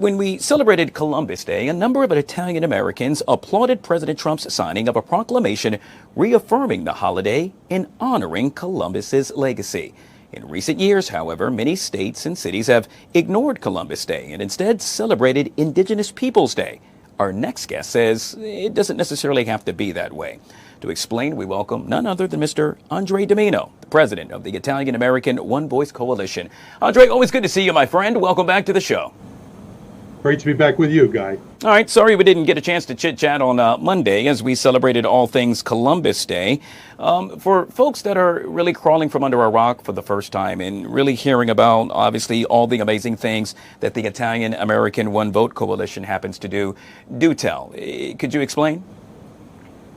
when we celebrated Columbus Day, a number of Italian Americans applauded President Trump's signing of a proclamation reaffirming the holiday and honoring Columbus's legacy. In recent years, however, many states and cities have ignored Columbus Day and instead celebrated Indigenous Peoples Day. Our next guest says it doesn't necessarily have to be that way. To explain, we welcome none other than Mr. Andre DiMino, the president of the Italian American One Voice Coalition. Andre, always good to see you, my friend. Welcome back to the show. Great to be back with you, Guy. All right, sorry we didn't get a chance to chit-chat on Monday as we celebrated all things Columbus Day. For folks that are really crawling from under a rock for the first time and really hearing about, obviously, all the amazing things that the Italian American One Vote Coalition happens to do tell. Could you explain?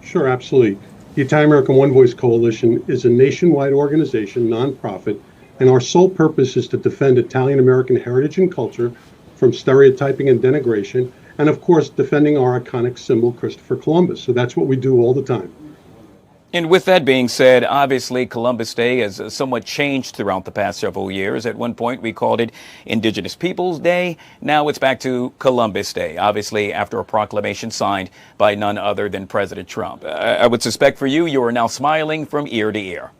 Sure, absolutely. The Italian American One Voice Coalition is a nationwide organization, nonprofit, and our sole purpose is to defend Italian American heritage and culture from stereotyping and denigration, and of course, defending our iconic symbol, Christopher Columbus. So that's what we do all the time. And with that being said, obviously Columbus Day has somewhat changed throughout the past several years. At one point we called it Indigenous Peoples Day. Now it's back to Columbus Day, obviously after a proclamation signed by none other than President Trump. I would suspect for you, you are now smiling from ear to ear.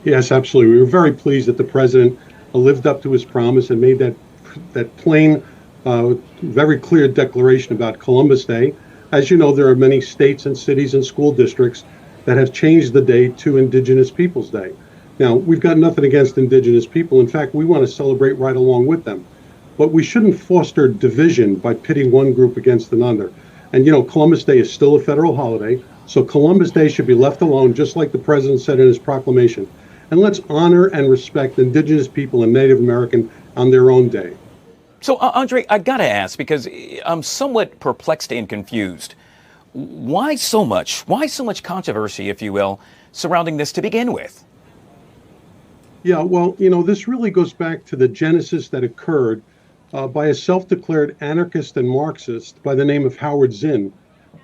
Yes, absolutely. We were very pleased that the president lived up to his promise and made that plain, very clear declaration about Columbus Day. As you know, there are many states and cities and school districts that have changed the day to Indigenous Peoples Day. Now, we've got nothing against Indigenous people. In fact, we want to celebrate right along with them. But we shouldn't foster division by pitting one group against another. And, you know, Columbus Day is still a federal holiday, so Columbus Day should be left alone, just like the president said in his proclamation. And let's honor and respect Indigenous people and Native American on their own day. So, Andre, I got to ask, because I'm somewhat perplexed and confused. Why so much controversy, if you will, surrounding this to begin with? Yeah, well, you know, this really goes back to the genesis that occurred by a self-declared anarchist and Marxist by the name of Howard Zinn.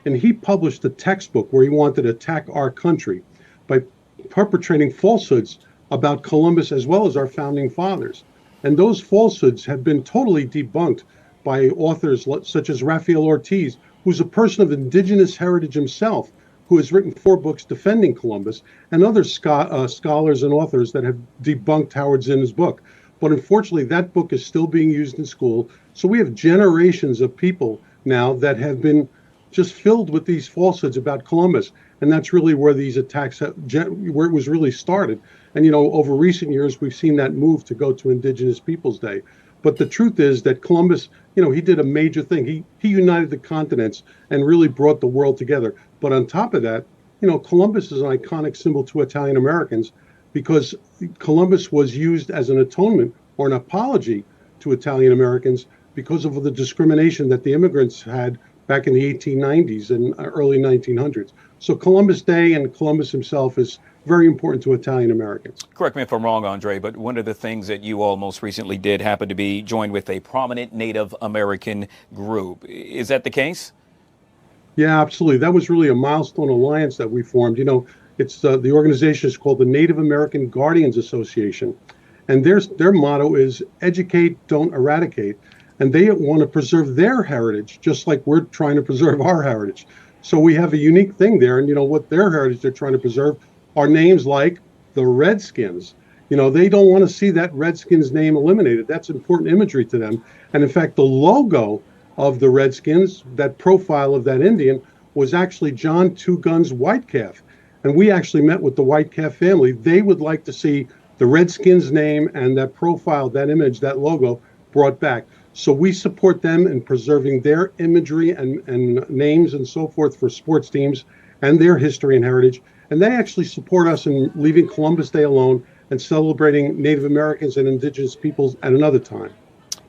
And he published a textbook where he wanted to attack our country by perpetrating falsehoods about Columbus as well as our founding fathers. And those falsehoods have been totally debunked by authors such as Rafael Ortiz, who's a person of indigenous heritage himself, who has written 4 books defending Columbus, and other scholars and authors that have debunked Howard Zinn's book. But unfortunately, that book is still being used in school. So we have generations of people now that have been just filled with these falsehoods about Columbus. And that's really where these attacks, where it was really started. And, you know, over recent years, we've seen that move to go to Indigenous Peoples Day. But the truth is that Columbus, you know, he did a major thing. He united the continents and really brought the world together. But on top of that, you know, Columbus is an iconic symbol to Italian Americans because Columbus was used as an atonement or an apology to Italian Americans because of the discrimination that the immigrants had back in the 1890s and early 1900s. So Columbus Day and Columbus himself is very important to Italian Americans. Correct me if I'm wrong, Andre, but one of the things that you all most recently did happen to be joined with a prominent Native American group. Is that the case? Yeah, absolutely. That was really a milestone alliance that we formed. You know, it's the organization is called the Native American Guardians Association. And their motto is educate, don't eradicate. And they want to preserve their heritage, just like we're trying to preserve our heritage. So we have a unique thing there. And, you know, what their heritage they're trying to preserve are names like the Redskins. You know, they don't want to see that Redskins name eliminated. That's important imagery to them. And in fact, the logo of the Redskins, that profile of that Indian, was actually John Two Guns Whitecalf. And we actually met with the Whitecalf family. They would like to see the Redskins name and that profile, that image, that logo brought back. So we support them in preserving their imagery and names and so forth for sports teams and their history and heritage. And they actually support us in leaving Columbus Day alone and celebrating Native Americans and Indigenous peoples at another time.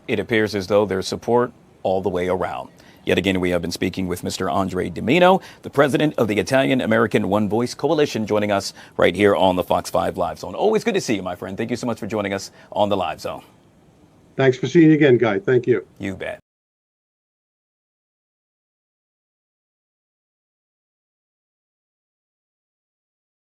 It appears as though there's support all the way around. Yet again, we have been speaking with Mr. Andre DiMino, the president of the Italian American One Voice Coalition, joining us right here on the Fox 5 Live Zone. Always good to see you, my friend. Thank you so much for joining us on the Live Zone. Thanks for seeing you again, Guy. Thank you. You bet.